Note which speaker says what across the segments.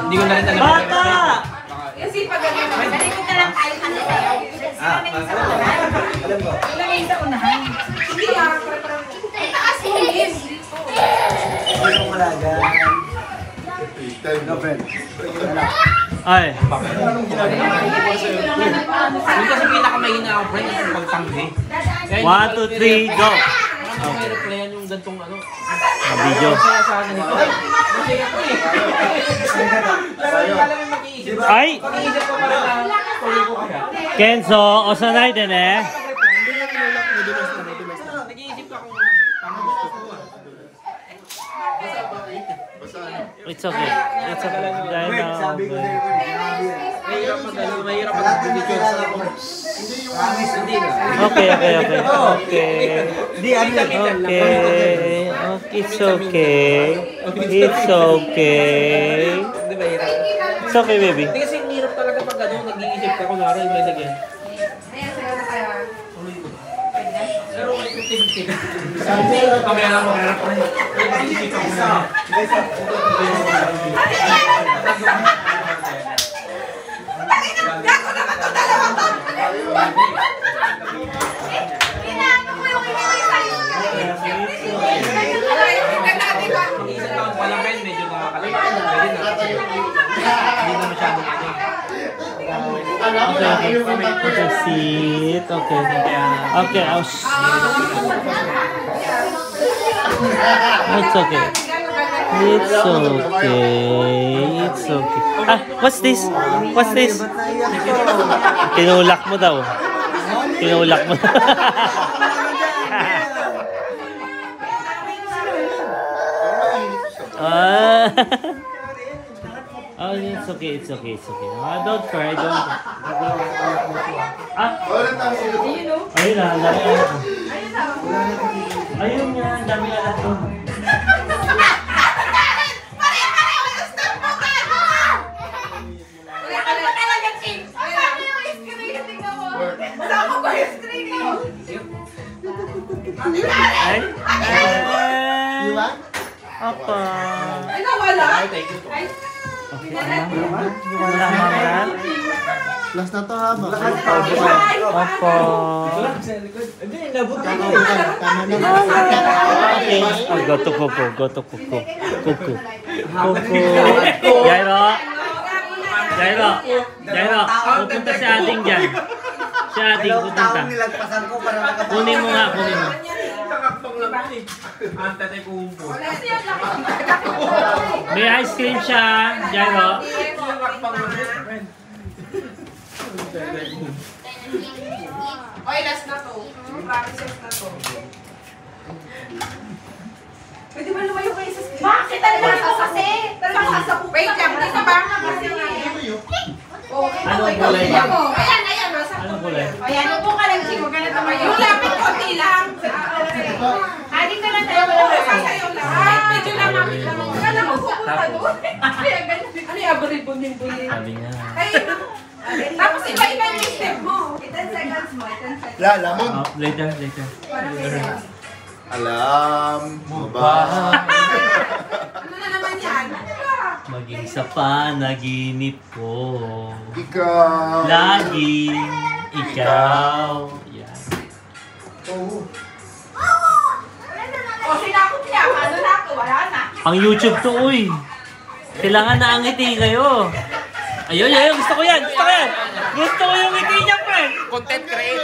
Speaker 1: Hindi ko na rin alam.
Speaker 2: Bata!
Speaker 3: Kasi pag gano'n, nalikod na lang tayo kanila.
Speaker 2: Alam ko.
Speaker 3: Ilagay sa unahan. Hindi ay, taas mo yun.
Speaker 2: Ano yung malagan? No, friend.
Speaker 4: Ay.
Speaker 1: Hindi kasi pinakamahina ako, friend, yung pagtanggi.
Speaker 4: 1, 2, 3, go!
Speaker 1: Ang aeroplane yung gantong ano.
Speaker 4: Video.
Speaker 1: Masaya sana nito. Masaya ko eh. Alam mo mag-iisip.
Speaker 4: Ay!
Speaker 1: Pag-iisip ko pala na tuloy ko kaya.
Speaker 4: Kenzo, osanay din eh.
Speaker 1: Nag-iisip ako kung tama gusto ko ah.
Speaker 4: It's okay. It's okay. Dahil
Speaker 2: Wait,
Speaker 4: na...
Speaker 2: sabi ko sa'yo.
Speaker 1: Mahirap mag-ano, mahirap mag-video sa ako. Hindi na.
Speaker 4: Okay.
Speaker 2: Di, ano yan?
Speaker 4: Okay. It's okay. It's okay.
Speaker 1: Hindi mahirap.
Speaker 4: It's okay, baby.
Speaker 1: Hindi kasi hirap talaga pag ano, nag-iisip ka kung naroon may lagyan.
Speaker 3: Ayan, sa'yo na kaya.
Speaker 1: Pero may 50-50. Kamaya lang mahirap rin. Nag-iisip ako na.
Speaker 3: Gago naman ito, dalawang to! Kinaano ko yung iniway sa'yo.
Speaker 1: Isang taon pa lang rin, medyo nakakalimutan. Pwede na. Hindi na masyadong ano.
Speaker 4: Okay, sit. Okay. Okay, It's okay. It's okay. It's okay. Ah, what's this? What's this? Tinulak mo daw. Tinulak mo. Ah. Oh, it's okay. Ah, don't cry, don't cry. Ah, ayun na, dami anak ko. Ayun nga, dami anak ko. Ay? Apa?
Speaker 3: Ay, nawala?
Speaker 4: Okay, wala marat.
Speaker 2: Last na to ha.
Speaker 4: Apa?
Speaker 2: Hindi, nabot ka. Tama na.
Speaker 4: Okay. Oh, go to Coco. Coco. Jairo. Pupunta si Ading dyan. Si Ading pupunta.
Speaker 2: Taong nilagpasan ko para makapag...
Speaker 4: Kunin mo nga.
Speaker 1: Kakakpang lang yun eh. Ang tatay ko humpo.
Speaker 4: May ice cream siya, Jairo.
Speaker 1: Kakakpang lang yun.
Speaker 3: Oy, last na to. Promises na to. Pwede ba lumayo kayo sa screen? Bakit? Talaga ako kasi! Talaga sasakup. Wait lang, dito ba?
Speaker 4: Anong kulay yan?
Speaker 3: Ayan.
Speaker 4: Anong kulay?
Speaker 3: Ayan, upo ka lang, Ching. Huwag ka na tumayo. Yung lapit, konti lang. Adik ka na tayo. Sasayaw lang. Medyo lamapit lang. Kala mo pupunta doon. Ano yung aburibundin-bundin?
Speaker 4: Sabi niya.
Speaker 3: Tapos iba-iba yung step mo. 10 seconds mo.
Speaker 2: Lalamon.
Speaker 4: Oh, later.
Speaker 2: Alam mo ba?
Speaker 3: Ano na naman yan?
Speaker 4: Maging sa panaginip ko.
Speaker 2: Ikaw.
Speaker 4: Laging ikaw. Yan.
Speaker 3: O, sinakot niya. Ano na ako? Wala na.
Speaker 4: Ang YouTube to, uy. Kailangan na ang ngiti kayo. Ayun. Gusto ko yan. Gusto ko yung ngiti niya, friend.
Speaker 1: Content material.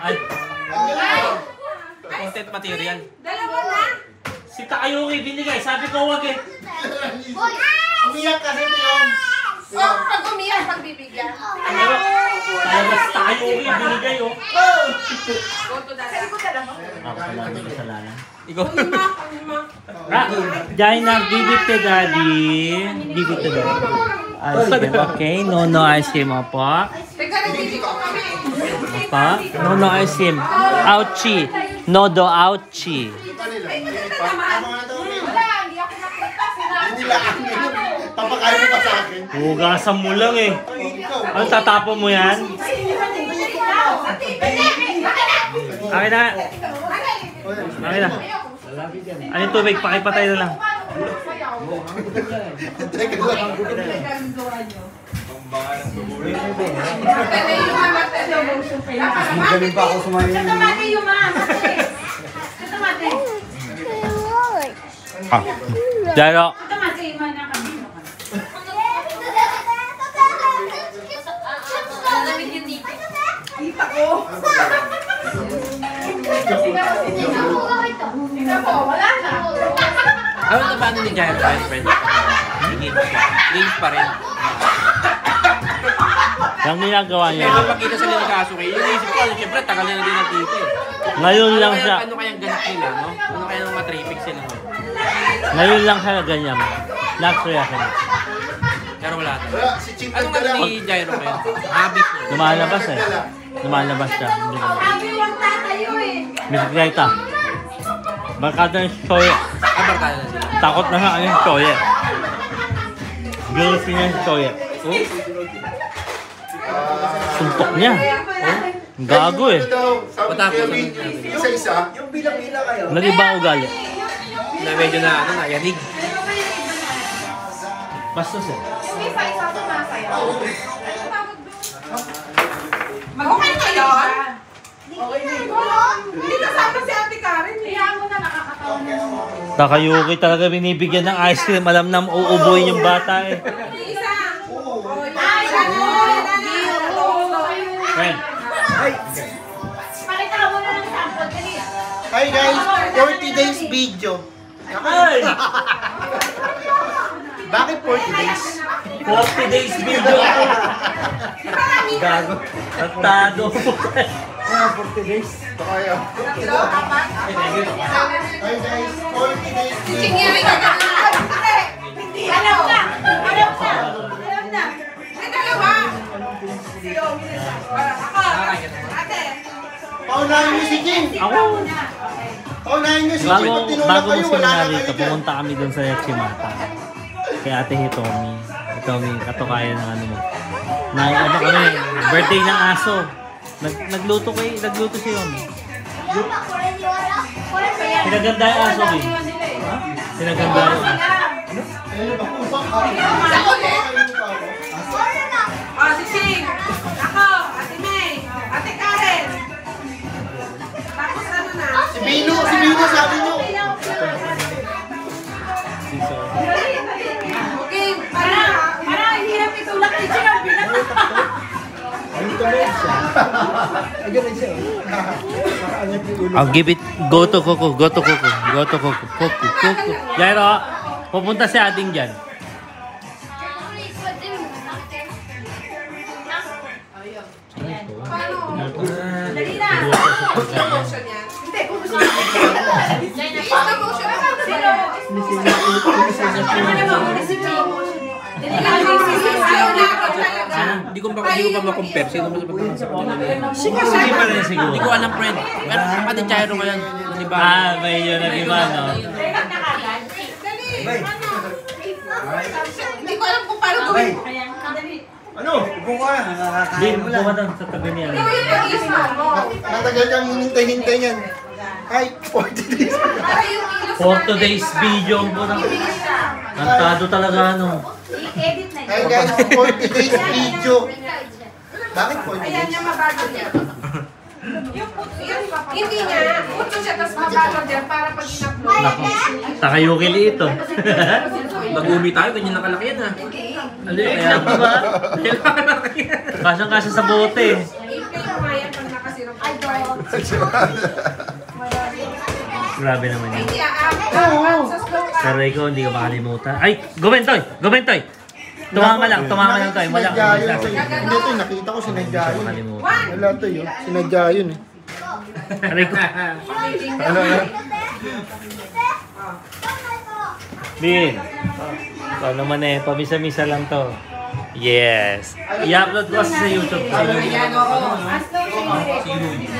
Speaker 4: Ay,
Speaker 1: Content material.
Speaker 3: Dalawa na.
Speaker 4: si Takayuki binigay. Sabi ko, wag eh.
Speaker 2: Umiyak kasi ito yung...
Speaker 3: O, pag umiyak, pagbibigyan.
Speaker 4: Talaga si Takayuki binigay, oh.
Speaker 3: Go to that. Kasi ko talaga.
Speaker 4: Ako pala ang kasalanan.
Speaker 1: Ikaw.
Speaker 3: Lima.
Speaker 4: Jaina, give it to daddy. Give it to daddy. Ice cream, okay? No ice cream, opo.
Speaker 3: Teka, nagtiti ko kami.
Speaker 4: Opo. No ice cream. Ouchie. No ouchie.
Speaker 3: Wala, hindi ako nakita.
Speaker 2: Papakain mo pa sa akin.
Speaker 4: Hugasan mo lang eh. Ano, tatapon mo yan? Akin na. Ano yung tubig? Pakipatay na lang.
Speaker 2: Teka lang.
Speaker 3: Galing pa ako sumayin. Katamate yung ma'am. Katamate.
Speaker 4: Pero,
Speaker 3: Katamate yung ma'am na kami. Kita ko. Tingnan mo, wala na.
Speaker 1: Ano na ba ni Jairo best friend? Games siya. Games pa rin.
Speaker 4: yung ginagawa niya,
Speaker 1: Kaya mapakita sa nila kaso kayo, yung isip ko, siyempre, tagal na din nandito eh.
Speaker 4: ngayon lang siya,
Speaker 1: Ano kayang ganap nila, no? Ano kayang matraffic sila, no?
Speaker 4: ngayon lang siya ganyan. Last reaction.
Speaker 1: Pero wala na.
Speaker 2: Wala, si Ching
Speaker 1: Anong ano
Speaker 2: nagdala.
Speaker 1: ni Jairo ngayon? Habit niya.
Speaker 4: Lumalabas eh. Lumalabas siya.
Speaker 3: Sabi wag tatayo eh.
Speaker 4: Bisikleta. Barkada ng Shoye.
Speaker 1: Barkada na sila.
Speaker 4: Takot na siya yung Shoye. Girls niya yung Shoye. Oh, suntok niya. Oh, gago eh.
Speaker 2: Sabi ni Kevin, isa-isa.
Speaker 4: Nag-iba ang ugali.
Speaker 1: Na medyo na, ano, nayanig.
Speaker 4: Bastos eh.
Speaker 3: Yung isa-isa sumasayaw. Mag-okay na yun? Hindi kasama si Ate Karen. Kaya mo na nakakatawa na.
Speaker 4: Takayuki talaga binibigyan ng ice cream. Alam na uubuhin yung bata eh.
Speaker 3: Isa. Ay, gano'n.
Speaker 4: Friend.
Speaker 3: Pakita ka muna ng sample. Dali.
Speaker 5: Hi guys, 40 days video.
Speaker 4: Ay!
Speaker 5: Bakit 40 days?
Speaker 4: 40 days video ako. Gago. Tatado.
Speaker 5: 40 days.
Speaker 2: Kaya.
Speaker 5: Hi guys, 40 days video.
Speaker 3: Singirin ka na. Hindi. Alam na. Alam na. Alam na. May dalawa. Ako. Ate.
Speaker 5: Paunahin niyo si King.
Speaker 4: Ako.
Speaker 5: Paunahin niyo si King. Pag tinulak
Speaker 4: Bago
Speaker 5: kayo,
Speaker 4: mo
Speaker 5: wala na
Speaker 4: sila
Speaker 5: kayo
Speaker 4: rito,
Speaker 5: dyan.
Speaker 4: pumunta kami dun sa Yachimata. Kay Ate Hitomi. Hitomi, katukayan ng ano mo. Ano kami, birthday ng aso. Nagluto si Yomi. Pinaganda yung aso, Bin. Ha? Pinaganda yung aso.
Speaker 3: Sa ulit. Oh, si Sing. Ako. Ate May. Ate Karen. Tapos ano na?
Speaker 5: Si Bino sabi niyo.
Speaker 3: Okay, para hirap itulak ni Chika.
Speaker 4: I'll give it, go to Coco. Coco. Jairo, pupunta si ating dyan.
Speaker 3: Dali na. Promotion yan. Hindi, promotion yan. Promotion. Sino?
Speaker 1: Hindi ko pa ma-compare. Sino ba sa
Speaker 4: Hindi pa rin siguro.
Speaker 1: Hindi ko alam, friend. Pero Ate Jairo ngayon. Diba?
Speaker 4: May yun ang iba, no?
Speaker 3: Hindi ko alam kung paano gawin.
Speaker 4: Din, pumatang sa tabi niya.
Speaker 3: Ikaw yung pag-isip mo.
Speaker 5: Natagal kang hinintay-hintay niyan. Hi, 40 days.
Speaker 3: Para yung ilos
Speaker 4: 4 days video po ng... Nantado talaga, ano.
Speaker 3: I-edit na
Speaker 5: Hi guys, 40 days video. Bakit 40
Speaker 3: Ayan
Speaker 5: days?
Speaker 3: yung mabago niya. Yung puto yan. Hindi niya. Puto siya, tapos mabago niya para pag in-upload.
Speaker 4: Naku, takayuki ito.
Speaker 1: Mag-umi tayo, ganyan nakalaki yan ha.
Speaker 4: Aliit lang, diba? Kasang-kasa sa bote.
Speaker 3: I-play mo nga yan pag nakasirap. Ay,
Speaker 4: Grabe naman yun.
Speaker 3: hindi ah. Sa slow ka.
Speaker 4: Pero ikaw, hindi ka makalimutan. Ay, Gumentoy! Tumama lang, Toy. Wala
Speaker 5: Sinadya
Speaker 4: kang
Speaker 5: yun.
Speaker 4: sabi.
Speaker 5: Hindi to, nakita ko sinadya yun.
Speaker 4: Makalimutan.
Speaker 5: Wala to yun. Sinadya yun eh.
Speaker 4: Aray ko.
Speaker 5: Ano?
Speaker 4: Bin. Ikaw naman eh, pamisa-misa lang to. Yes. I-upload ko kasi sa YouTube.
Speaker 3: Ayan, oo.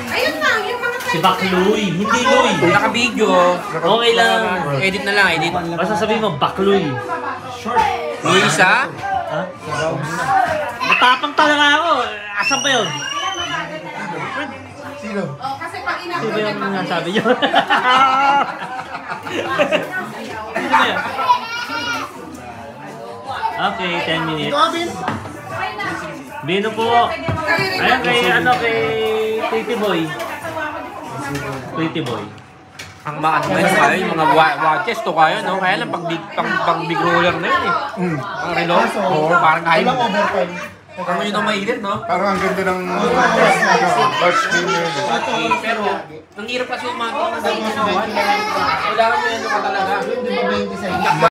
Speaker 3: Ayun lang, yung mga
Speaker 4: Si Bakluy, hindi Luy.
Speaker 1: Kung naka-video,
Speaker 4: Okay lang.
Speaker 1: edit na lang, edit.
Speaker 4: Basta sabihin mo, Bakluy.
Speaker 1: Luisa?
Speaker 4: Ha? Matapang talaga ako. Asan ba yun?
Speaker 5: Sino?
Speaker 3: Oh, kasi pag
Speaker 4: Sino ba
Speaker 3: in-upload
Speaker 4: yung
Speaker 3: niya,
Speaker 4: nasabi niyo? Sino ba yun? Okay, 10 minutes.
Speaker 5: Ito, Abin.
Speaker 4: Bino po. Ayan kay, kay Pretty Boy. Pretty Boy.
Speaker 1: Ang mga ano yun, kayo, yung mga watches to kayo, no? Kaya lang pag big roller na yun eh. Ang relo, oo, parang high.
Speaker 5: Walang overtime.
Speaker 1: Parang yun ang mainit, no?
Speaker 2: Parang ang ganda ng touch screen yun.
Speaker 1: Pero, ang hirap kasi umato ng ganyan na watch. Kailangan mo yan ka talaga.
Speaker 5: Di ba 20 sa